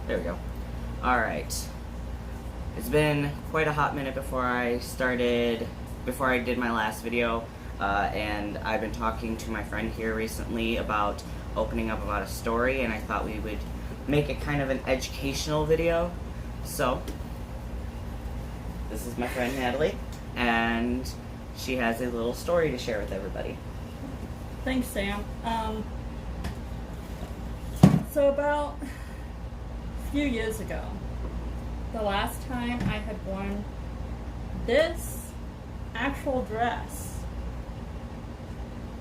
There we go. Alright. It's been quite a hot minute before I did my last video, and I've been talking to my friend here recently about opening up about a story, and I thought we would make it kind of an educational video. So, this is my friend Natalie, and she has a little story to share with everybody. Thanks, Sam. So about a few years ago, the last time I had worn this actual dress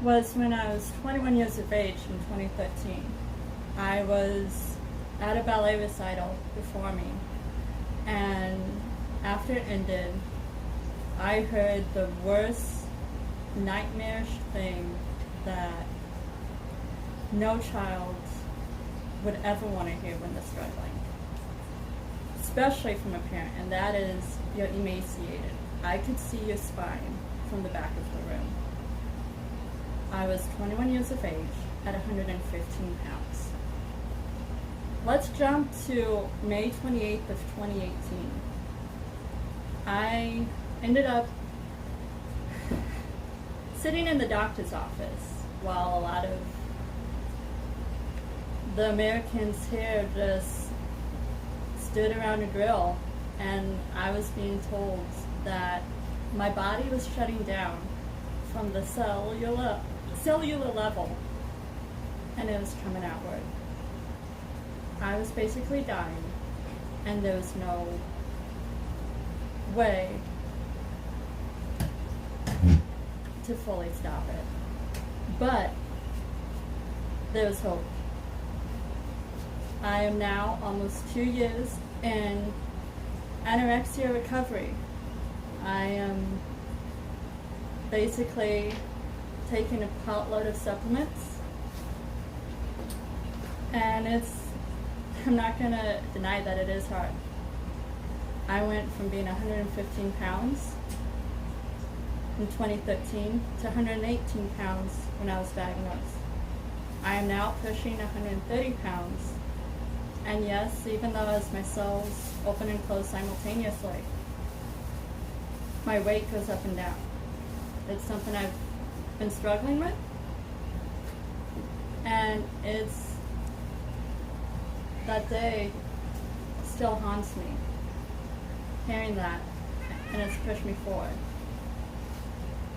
was when I was 21 years of age in 2013. I was at a ballet recital performing, and after it ended, I heard the worst nightmarish thing that no child would ever want to hear when they're struggling, especially from a parent, and that is, you're emaciated. I could see your spine from the back of the room. I was 21 years of age at 115 pounds. Let's jump to May 28th of 2018. I ended up sitting in the doctor's office while a lot of the Americans here just stood around a grill, and I was being told that my body was shutting down from the cellular level, and it was coming outward. I was basically dying, and there was no way to fully stop it. But there was hope. I am now almost 2 years in anorexia recovery. I am basically taking a potload of supplements, and I'm not going to deny that it is hard. I went from being 115 pounds in 2013 to 118 pounds when I was diagnosed. I am now pushing 130 pounds. And yes, even though as my cells open and close simultaneously, my weight goes up and down. It's something I've been struggling with, and that day still haunts me, hearing that, and it's pushed me forward.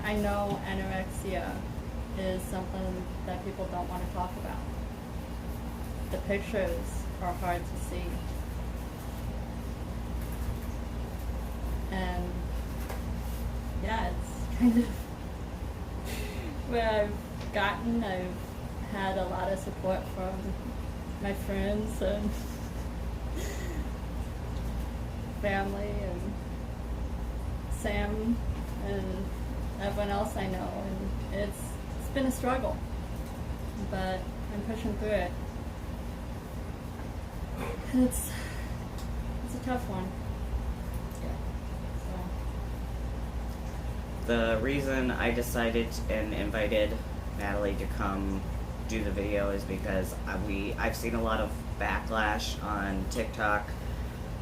I know anorexia is something that people don't want to talk about. The pictures are hard to see. And yeah, it's kind of where I've had a lot of support from my friends and family and Sam and everyone else I know, and it's been a struggle, but I'm pushing through it. It's a tough one. So. The reason I decided and invited Natalie to come do the video is because I've seen a lot of backlash on TikTok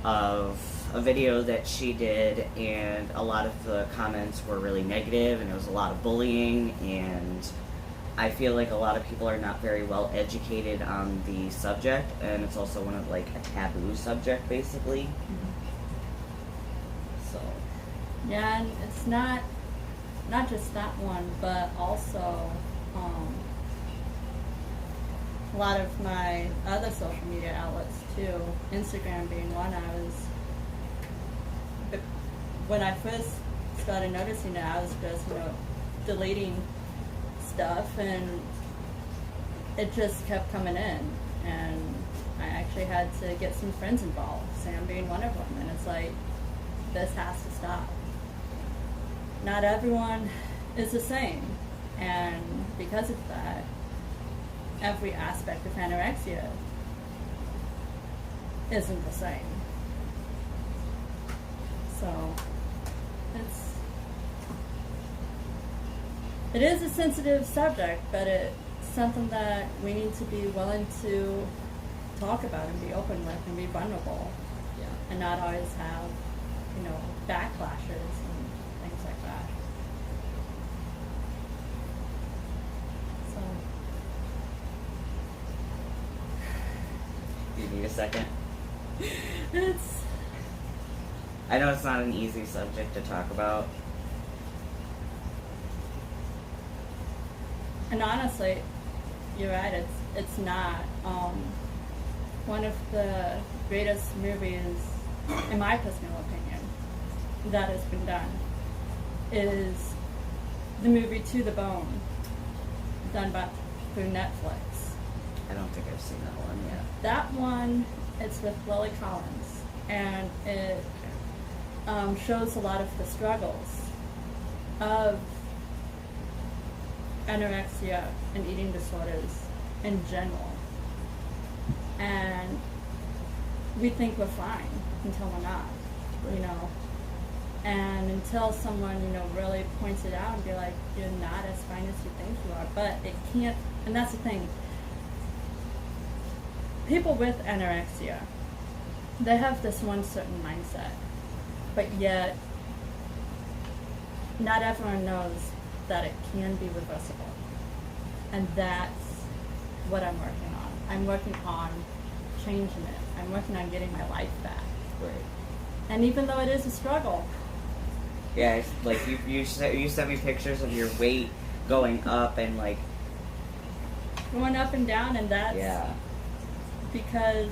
of a video that she did, and a lot of the comments were really negative, and it was a lot of bullying, and I feel like a lot of people are not very well educated on the subject, and it's also one of, like, a taboo subject, basically. Mm-hmm. So. Yeah, and it's not just that one, but also a lot of my other social media outlets too, Instagram being one. When I first started noticing it, I was just, deleting stuff, and it just kept coming in, and I actually had to get some friends involved, Sam being one of them, and it's like, this has to stop. Not everyone is the same, and because of that, every aspect of anorexia isn't the same. So it is a sensitive subject, but it's something that we need to be willing to talk talk about and be open with and be vulnerable, Yeah. and not always have, backlashes and things like that. So, Do you need a second? it's, I know it's not an easy subject to talk about. and honestly, you're right, it's not. One of the greatest movies, in my personal opinion, that has been done is the movie To the Bone, done through Netflix. I don't think I've seen that one yet. That one, it's with Lily Collins, and it shows a lot of the struggles of anorexia and eating disorders in general. And we think we're fine until we're not, And until someone, really points it out and be like, you're not as fine as you think you are. But it can't, and that's the thing. People with anorexia, they have this one certain mindset, but yet not everyone knows that it can be reversible. And that's what I'm working on. I'm working on changing it. I'm working on getting my life back. Right. And even though it is a struggle. Yeah, it's like you sent me pictures of your weight going up and like Going up and down, and that's because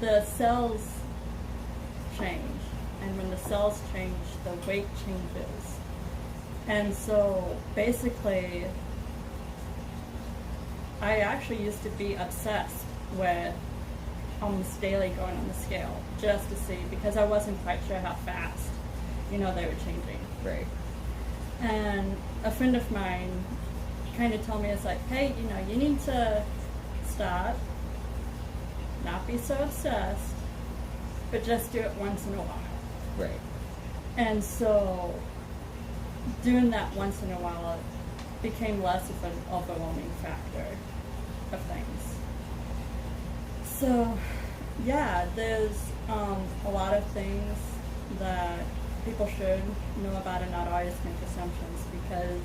the cells change. And when the cells change, the weight changes. And so basically, I actually used to be obsessed with almost daily going on the scale just to see, because I wasn't quite sure how fast, they were changing. Right. And a friend of mine kind of told me, it's like, hey, you need to stop, not be so obsessed, but just do it once in a while. Right. And so doing that once in a while became less of an overwhelming factor of things. So, yeah, there's a lot of things that people should know about and not always make assumptions, because,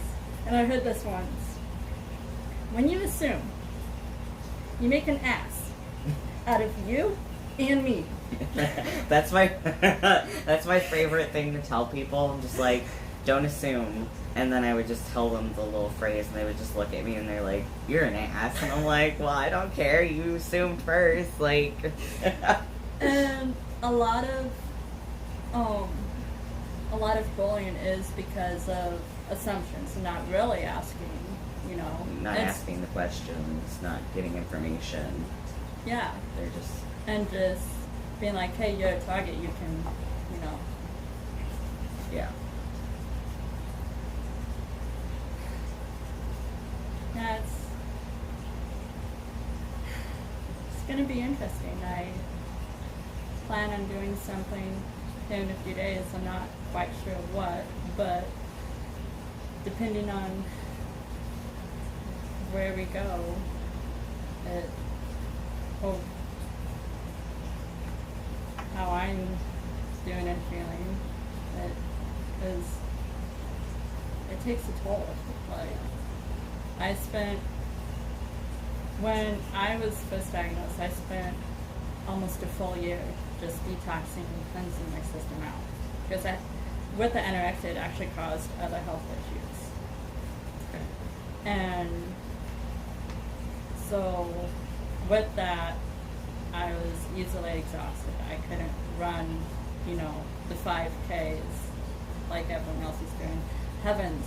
and I heard this once, when you assume, you make an ass out of you and me. That's my favorite thing to tell people. I'm just like, don't assume. And then I would just tell them the little phrase, and they would just look at me and they're like, you're an ass. And I'm like, well, I don't care. You assumed first. Like. And a lot of bullying is because of assumptions and not really asking, Not asking the questions, not getting information. Yeah. They're just. And just being like, hey, you're a target, you can, Yeah. Yeah, it's going to be interesting. I plan on doing something in a few days. I'm not quite sure what, but depending on where we go, how I'm doing and feeling, it takes a toll. Like, when I was first diagnosed, I spent almost a full year just detoxing and cleansing my system out. Because with the anorexia, it actually caused other health issues. Okay. And so with that, I was easily exhausted. I couldn't run, the 5Ks like everyone else is doing. Heavens.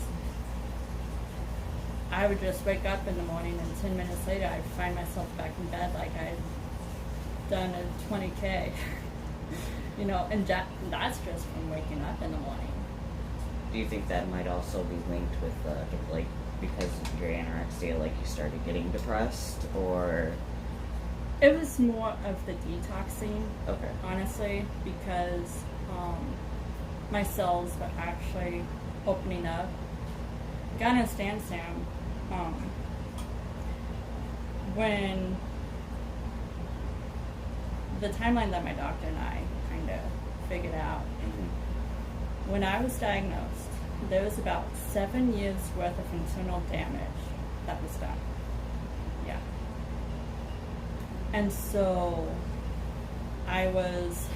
I would just wake up in the morning and 10 minutes later I'd find myself back in bed like I'd done a 20K. And that's just from waking up in the morning. Do you think that might also be linked with, because of your anorexia, like you started getting depressed, or? It was more of the detoxing, Okay. honestly, because my cells were actually opening up. Gotta understand, Sam, when the timeline that my doctor and I kind of figured out. When I was diagnosed, there was about 7 years worth of internal damage that was done. Yeah. And so I was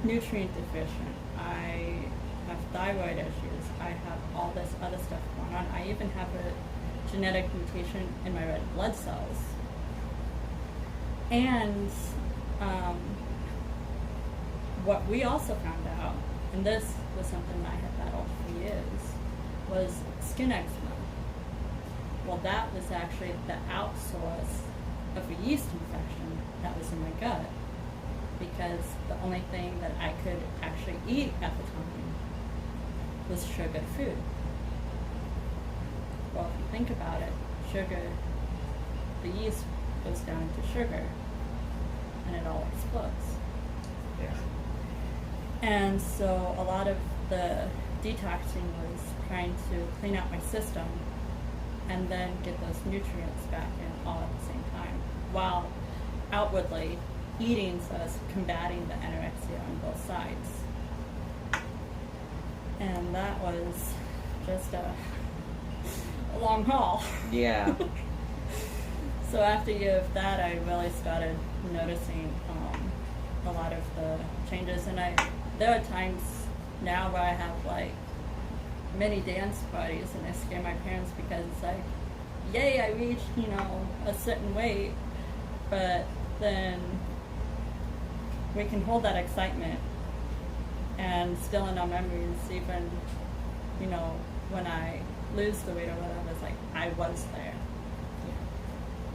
nutrient deficient. I have thyroid issues. I have all this other stuff going on. I even have a genetic mutation in my red blood cells. And what we also found out, and this was something that I had battled for years, was skin eczema. Well, that was actually the outsource of a yeast infection that was in my gut, because the only thing that I could actually eat at the time was sugar food. Well, if you think about it, sugar, the yeast goes down into sugar and it all explodes. Yeah. And so a lot of the detoxing was trying to clean out my system and then get those nutrients back in all at the same time, while outwardly eating, so as combating the anorexia on both sides. And that was just a long haul. Yeah. So after a year of that, I really started noticing a lot of the changes. And there are times now where I have like many dance parties and I scare my parents because it's like, yay, I reached, a certain weight, but then we can hold that excitement and still in our memories, even, when I lose the weight or whatever, it's like, I was there.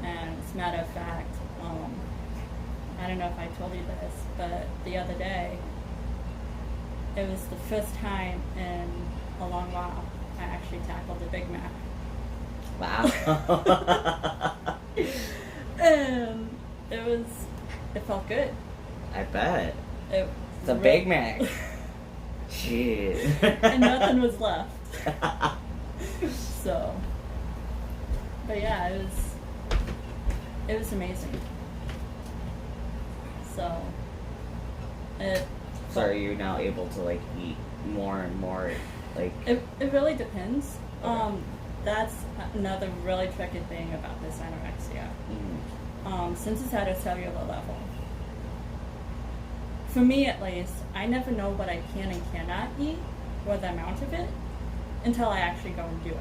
And as a matter of fact, I don't know if I told you this, but the other day, it was the first time in a long while I actually tackled the Big Mac. Wow. And it felt good. I bet. It's a Big Mac. Jeez. And nothing was left. So, but yeah, it was amazing. So, So are you now able to like eat more and more, like? It really depends. Okay. That's another really tricky thing about this anorexia. Since it's at a cellular level, for me at least, I never know what I can and cannot eat, or the amount of it, until I actually go and do it.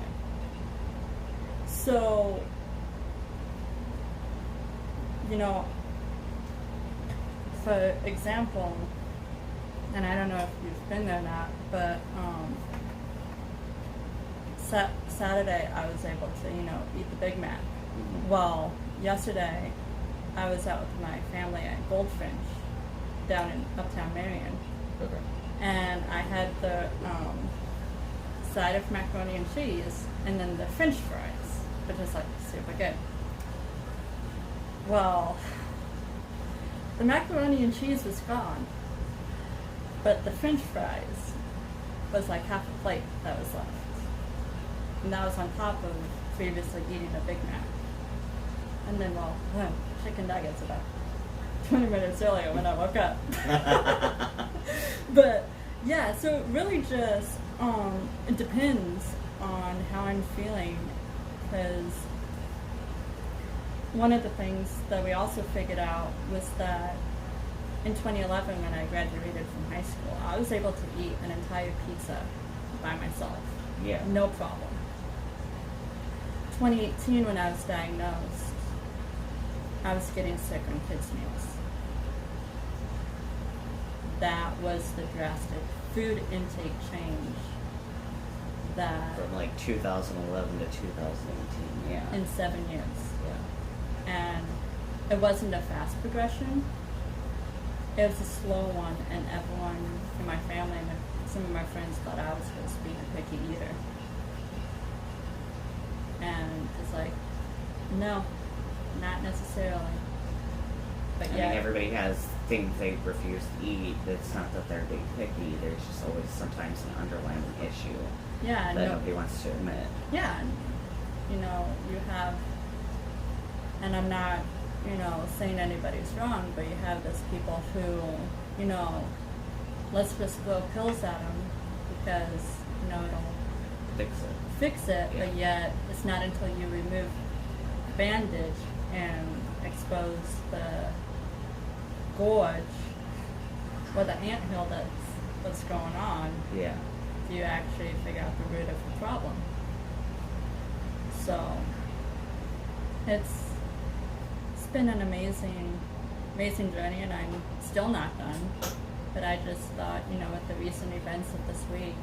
So, for example, and I don't know if you've been there or not, but Saturday I was able to, eat the Big Mac. Well, yesterday I was out with my family at Goldfinch down in Uptown Marion. Okay. And I had the side of macaroni and cheese and then the French fries, which is like super good. Well, the macaroni and cheese was gone, but the French fries was like half a plate that was left. And that was on top of previously eating a Big Mac. And then, chicken nuggets about 20 minutes earlier when I woke up. But, yeah, so it really just, it depends on how I'm feeling, because one of the things that we also figured out was that in 2011, when I graduated from high school, I was able to eat an entire pizza by myself. Yeah. No problem. 2018, when I was diagnosed, I was getting sick on kids' meals. That was the drastic food intake change that... From like 2011 to 2018, yeah. In 7 years. Yeah. And it wasn't a fast progression. It was a slow one, and everyone in my family and some of my friends thought I was supposed to be a picky eater. And it's like, no, not necessarily. But I yeah, mean, everybody has things they refuse to eat. It's not that they're being picky. There's just always sometimes an underlying issue yeah, that nobody wants to admit. Yeah, and, you have, and I'm not saying anybody's wrong, but you have those people who, let's just throw pills at them because, it'll fix it, Yeah. but yet it's not until you remove the bandage and expose the gorge or the anthill that's what's going on, Yeah. do you actually figure out the root of the problem. So it's been an amazing journey, and I'm still not done. But I just thought, with the recent events of this week,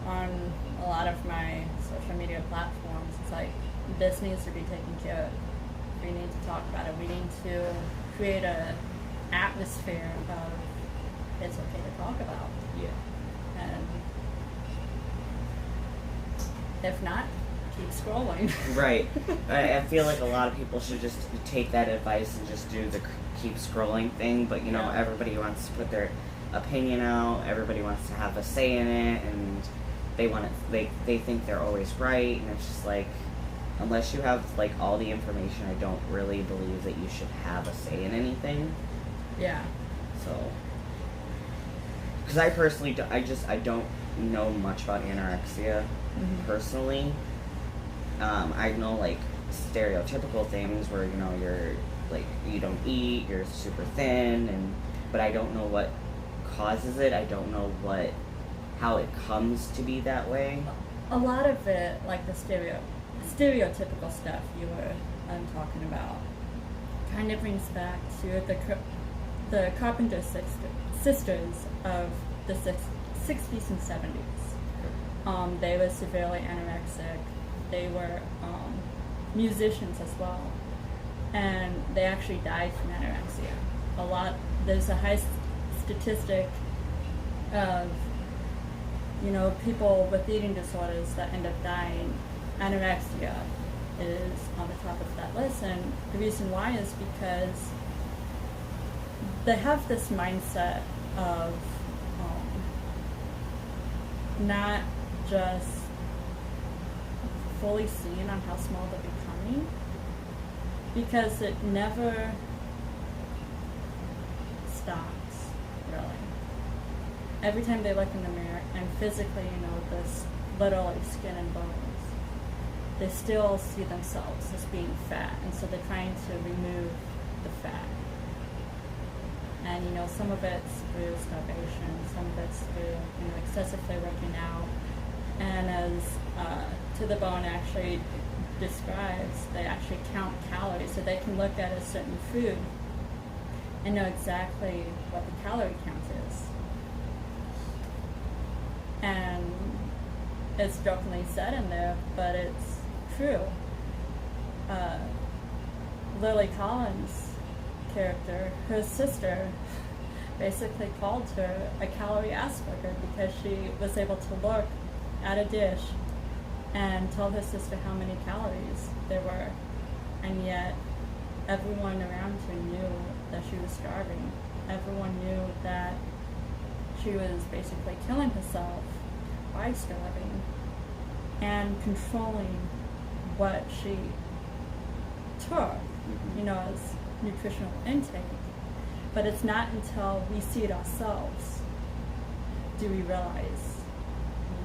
on a lot of my social media platforms, it's like, this needs to be taken care of. We need to talk about it. We need to create a atmosphere of it's okay to talk about. Yeah. And if not, keep scrolling. Right. I feel like a lot of people should just take that advice and just do the keep scrolling thing, but Yeah. everybody wants to put their opinion out, everybody wants to have a say in it, and they think they're always right, and it's just like, unless you have like all the information, I don't really believe that you should have a say in anything. Yeah. So, because I personally I don't know much about anorexia personally. I know like stereotypical things where you're like, you don't eat, you're super thin, but I don't know what causes it. I don't know how it comes to be that way. A lot of it, like the stereotypical stuff you were talking about, kind of brings back to the Carpenter sisters of the 60s and 70s. They were severely anorexic. They were musicians as well, and they actually died from anorexia. There's a high statistic of people with eating disorders that end up dying. Anorexia is on the top of that list, and the reason why is because they have this mindset of not just fully seeing on how small they're becoming, because it never stops, really. Every time they look in the mirror, and physically, this literally skin and bones, they still see themselves as being fat, and so they're trying to remove the fat. And some of it's through starvation, some of it's through excessively working out. And as To the Bone actually describes, they actually count calories, so they can look at a certain food and know exactly what the calorie count is. And it's jokingly said in there, but it's true. Lily Collins' character, her sister, basically called her a calorie Asperger because she was able to look at a dish and tell her sister how many calories there were, and yet everyone around her knew that she was starving. Everyone knew that she was basically killing herself by starving and controlling what she took, as nutritional intake. But it's not until we see it ourselves do we realize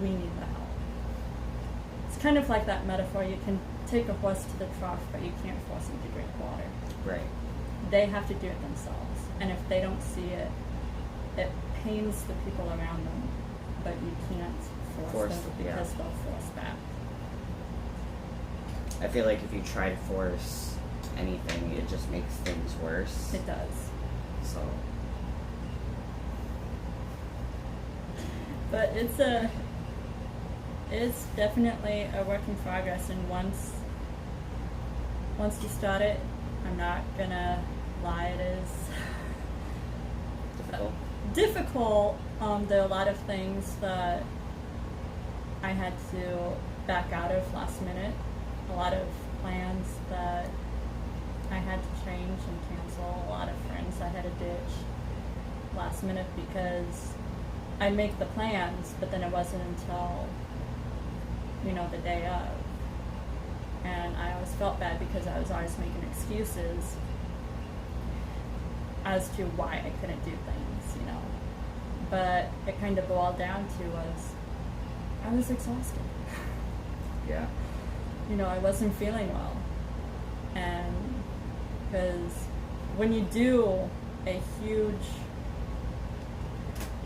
we need the help. It's kind of like that metaphor: you can take a horse to the trough, but you can't force them to drink water. Right. They have to do it themselves, and if they don't see it, it pains the people around them, but you can't force them because they'll force back. I feel like if you try to force anything, it just makes things worse. It does. So. But it's definitely a work in progress, and once you start it, I'm not gonna lie, it is difficult. There are a lot of things that I had to back out of last minute, a lot of plans that I had to change and cancel, a lot of friends I had to ditch last minute because I make the plans, but then it wasn't until the day of and I always felt bad because I was always making excuses as to why I couldn't do things, you know. But it kind of boiled down to I was exhausted. Yeah. You know, I wasn't feeling well. And because when you do a huge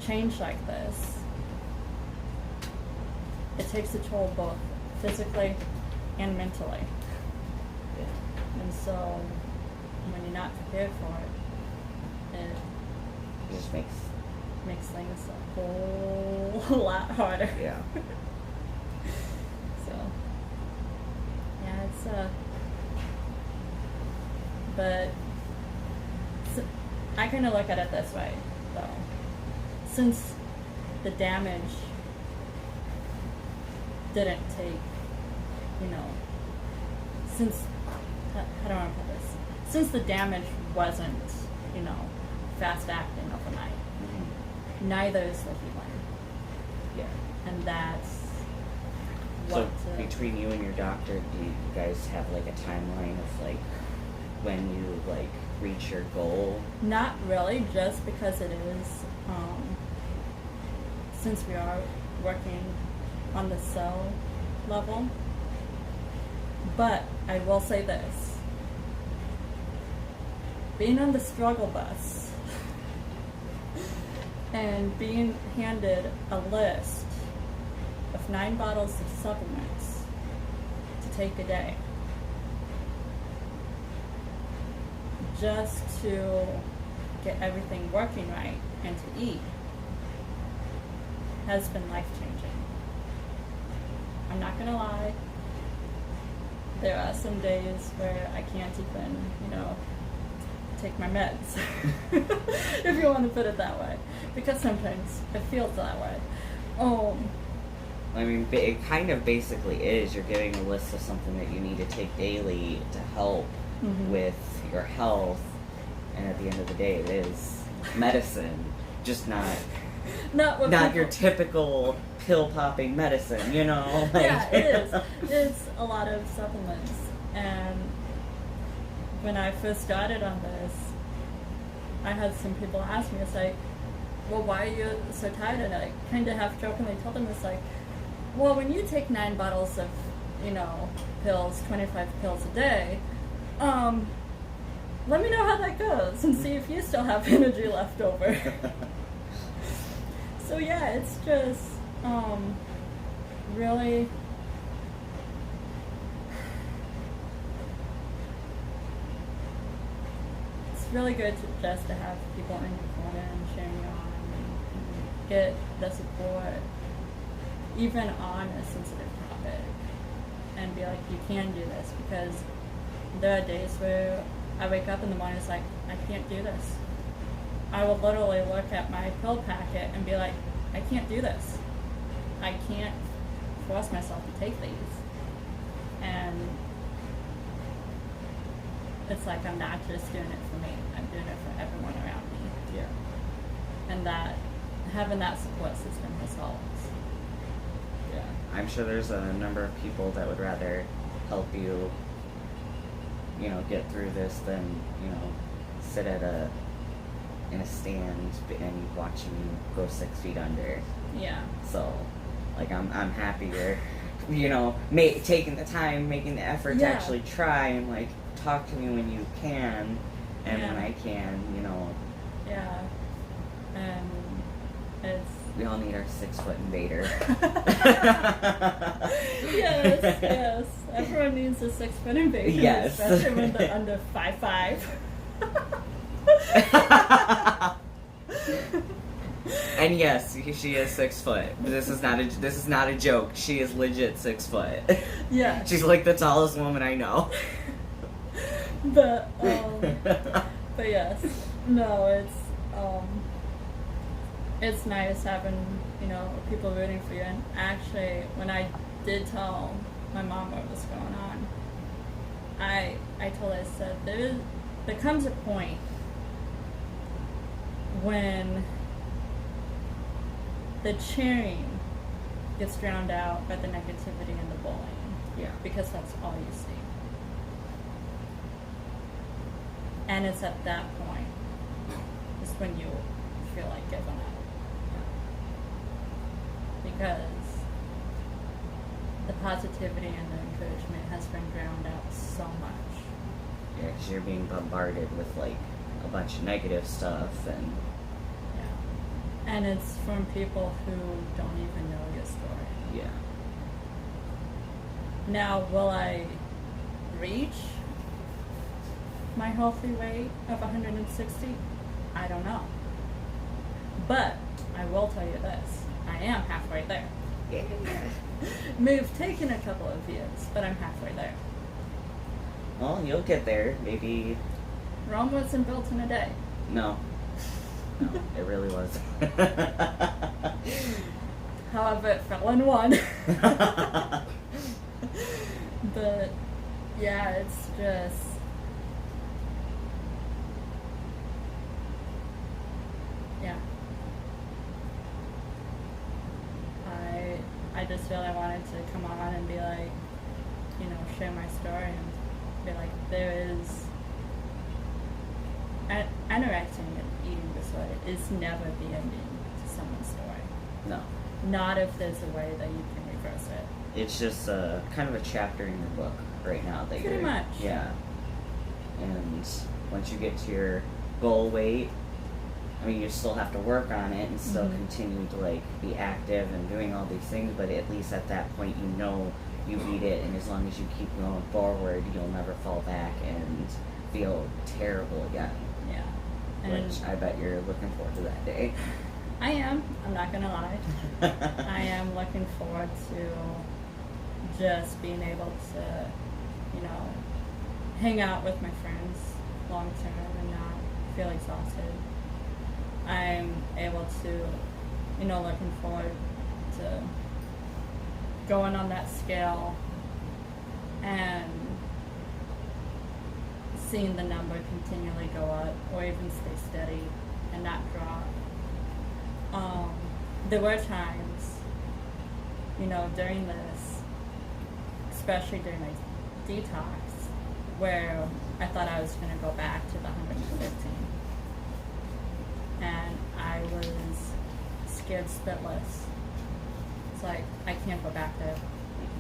change like this, it takes a toll both physically and mentally. Yeah. And so when you're not prepared for it, It just makes things a whole lot harder. Yeah. So yeah, it's but I kind of look at it this way, though. Since the damage didn't take, you know, since, how do I put this? Since the damage wasn't, you know, fast acting overnight, neither is the healing. Yeah. And that's So what. between you and your doctor, do you guys have like a timeline of like when you like reach your goal? Not really, just because it is, since we are working on the cell level. But I will say this. Being on the struggle bus and being handed a list of 9 bottles of supplements to take a day, just to get everything working right and to eat, has been life-changing. I'm not gonna lie, there are some days where I can't even, you know, take my meds, if you want to put it that way, because sometimes it feels that way. I mean, it kind of basically is. You're getting a list of something that you need to take daily to help with your health, and at the end of the day, it is medicine, just not your typical pill popping medicine, you know? Like, yeah, it is. It's a lot of supplements, and when I first started on this, I had some people ask me, it's like, well, why are you so tired? And I kind of half jokingly told them, it's like, well, when you take 9 bottles of, you know, pills, 25 pills a day, let me know how that goes and see if you still have energy left over. So yeah, it's just really really good just to have people in your corner and cheering you on and get the support, even on a sensitive topic, and be like, you can do this, because there are days where I wake up in the morning, it's like, I can't do this. I will literally look at my pill packet and be like, I can't do this. I can't force myself to take these. And it's like, I'm not just doing it for me, I'm doing it for everyone around me. Yeah. And that, having that support system has helped. Yeah. I'm sure there's a number of people that would rather help you, you know, get through this than, you know, sit in a stand and watching you go 6 feet under. Yeah. So, like, I'm happy you're, you know, taking the time, making the effort to actually try and, like, talk to me when you can, and when I can, you know. Yeah. And it's... We all need our 6-foot invader. Yes. Everyone needs a 6-foot invader. Yes. Especially when they're under 5'5". And yes, she is 6 foot. This is not a joke. She is legit 6 foot. Yeah. She's like the tallest woman I know. But yes, no, it's nice having, you know, people rooting for you. And actually, when I did tell my mom what was going on, I told her, I said, there comes a point when the cheering gets drowned out by the negativity and the bullying. Yeah. Because that's all you see. And it's at that point is when you feel like giving up. Because the positivity and the encouragement has been drowned out so much. Yeah, because you're being bombarded with like a bunch of negative stuff, and Yeah. And it's from people who don't even know your story. yeah. Now, will I reach my healthy weight of 160? I don't know. But I will tell you this. I am halfway there. Yeah. Move taken a couple of years, but I'm halfway there. Well, you'll get there. Maybe. Rome wasn't built in a day. No. No, it really was. However, it fell in one. But yeah, it's just yeah. I just really wanted to come on and be like, you know, share my story and be like, there is anorexia and eating disorder is never the ending to someone's story. No. Not if there's a way that you can reverse it. It's just kind of a chapter in your book right now that Pretty you're. much. Yeah. And once you get to your goal weight, I mean, you still have to work on it and still continue to like be active and doing all these things, but at least at that point you know you beat it, and as long as you keep going forward, you'll never fall back and feel terrible again. Yeah. And Which I bet you're looking forward to that day. I am. I'm not gonna lie. I am looking forward to just being able to, you know, hang out with my friends long term and not feel exhausted. I'm able to, you know, looking forward to going on that scale and seeing the number continually go up or even stay steady and not drop. There were times, you know, during this, especially during my detox, where I thought I was going to go back to the 115. And I was scared spitless. It's like, I can't go back there.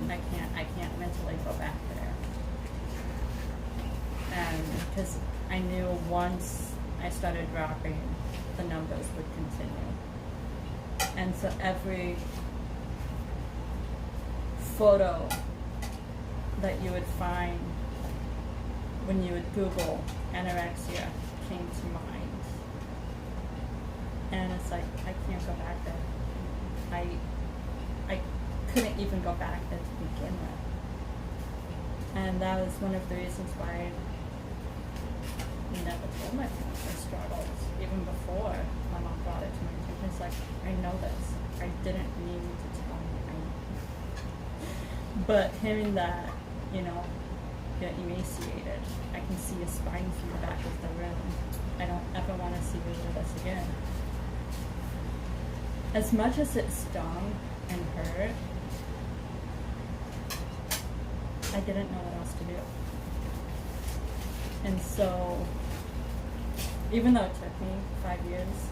I can't mentally go back there. And because I knew once I started dropping, the numbers would continue. And so every photo that you would find when you would Google anorexia came to mind. And it's like, I can't go back there. I couldn't even go back there to begin with. And that was one of the reasons why I never told my parents I struggled, even before my mom brought it to my attention. It's like, I know this. I didn't need you to tell me. I know. But hearing that, you know, get emaciated, I can see a spine from the back of the room. I don't ever want to see you do this again. As much as it stung and hurt, I didn't know what else to do. And so, even though it took me 5 years,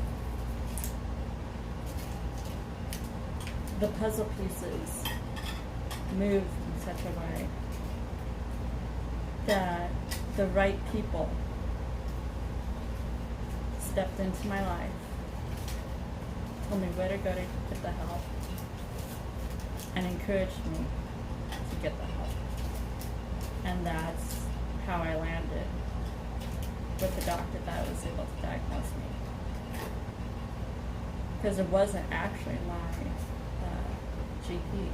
the puzzle pieces moved in such a way that the right people stepped into my life, told me where to go to get the help, and encouraged me to get the help. And that's how I landed with the doctor that was able to diagnose me. Because it wasn't actually my GP.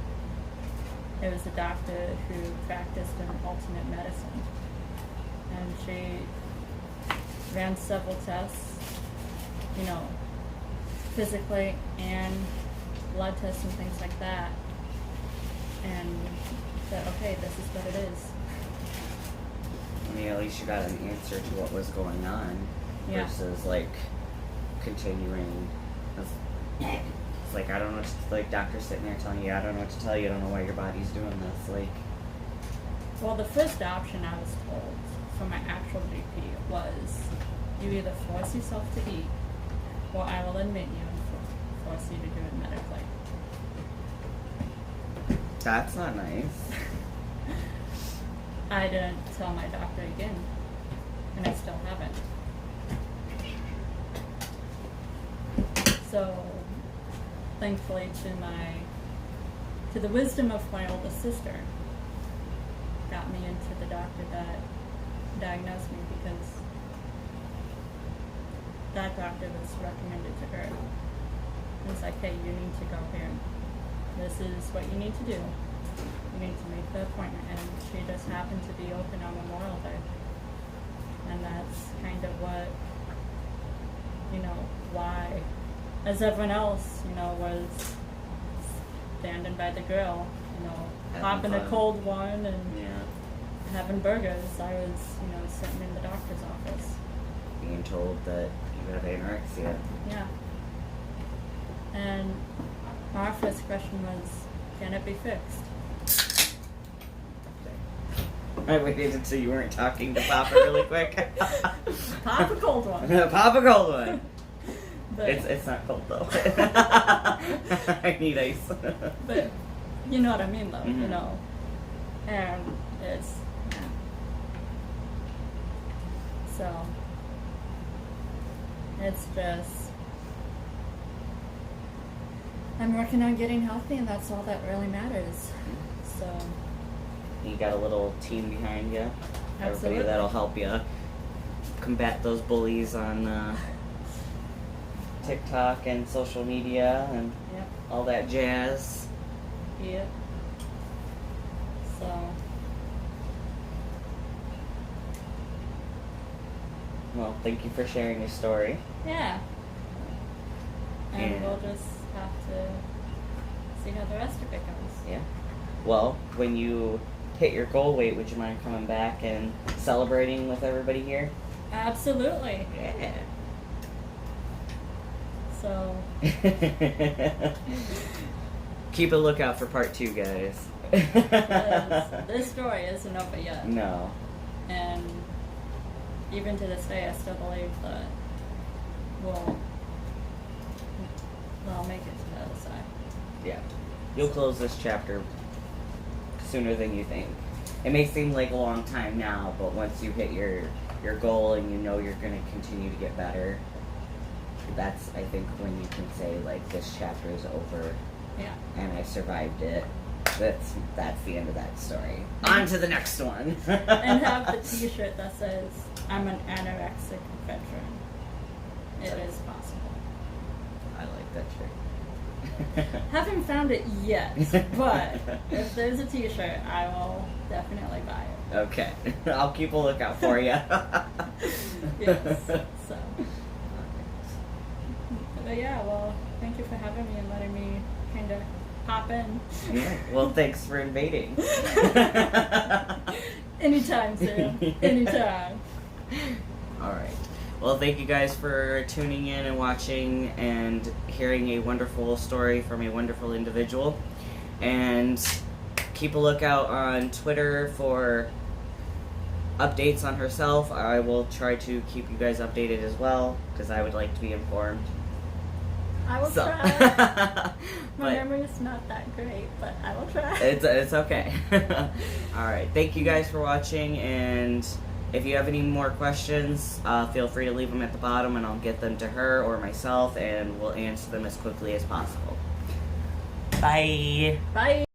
It was a doctor who practiced in alternate medicine. And she ran several tests, you know, physically and blood tests and things like that. And said, okay, this is what it is. I mean, at least you got an answer to what was going on, Yeah. versus like continuing. It's like, I don't know what to, like, doctors sitting there telling you, I don't know what to tell you, I don't know why your body's doing this. Like, Well, the first option I was told from my actual GP was you either force yourself to eat or I will admit you and force you to do it medically. That's not nice. I didn't tell my doctor again, and I still haven't. So, thankfully to the wisdom of my older sister, got me into the doctor that diagnosed me, because that doctor was recommended to her. And it's like, hey, you need to go here. This is what you need to do. You need to make the appointment. And she just happened to be open on Memorial Day. And that's kind of what, why, as everyone else, was standing by the grill, popping a cold one and having burgers. I was, sitting in the doctor's office. Being told that you have anorexia. Yeah. And our first question was, can it be fixed? I waited until you weren't talking to Papa really quick. Pop a cold one. Pop a cold one. But, It's not cold though. I need ice. But you know what I mean, though. Mm-hmm. And it's so it's just I'm working on getting healthy, and that's all that really matters. So you got a little team behind you. Absolutely. Everybody that'll help you combat those bullies on TikTok and social media and Yep. all that jazz. Yep. So Well, thank you for sharing your story. yeah. And And- we'll just have to see how the rest of it goes. Yeah. Well, when you hit your goal weight, would you mind coming back and celebrating with everybody here? Absolutely. Yeah. So Keep a lookout for part 2, guys. this story isn't over yet. No. And even to this day, I still believe that we'll make it to the other side. Yeah. You'll close this chapter sooner than you think. It may seem like a long time now, but once you hit your goal and you know you're going to continue to get better, that's, I think, when you can say, like, this chapter is over Yeah. and I survived it. That's the end of that story. On to the next one. And have the t-shirt that says, I'm an anorexic veteran. It is possible. I like that shirt. Haven't found it yet, but if there's a t-shirt, I will definitely buy it. Okay. I'll keep a lookout for you. Yes. So. But yeah, well, thank you for having me and letting me kind of pop in. Yeah. Well, thanks for invading. Anytime, Sam. Anytime. All right. Well, thank you guys for tuning in and watching and hearing a wonderful story from a wonderful individual. And keep a lookout on Twitter for updates on herself. I will try to keep you guys updated as well, because I would like to be informed. I will So. try. My But memory is not that great, but I will try. it's okay. All right. Thank you guys for watching, and if you have any more questions, feel free to leave them at the bottom, and I'll get them to her or myself, and we'll answer them as quickly as possible. Bye. Bye.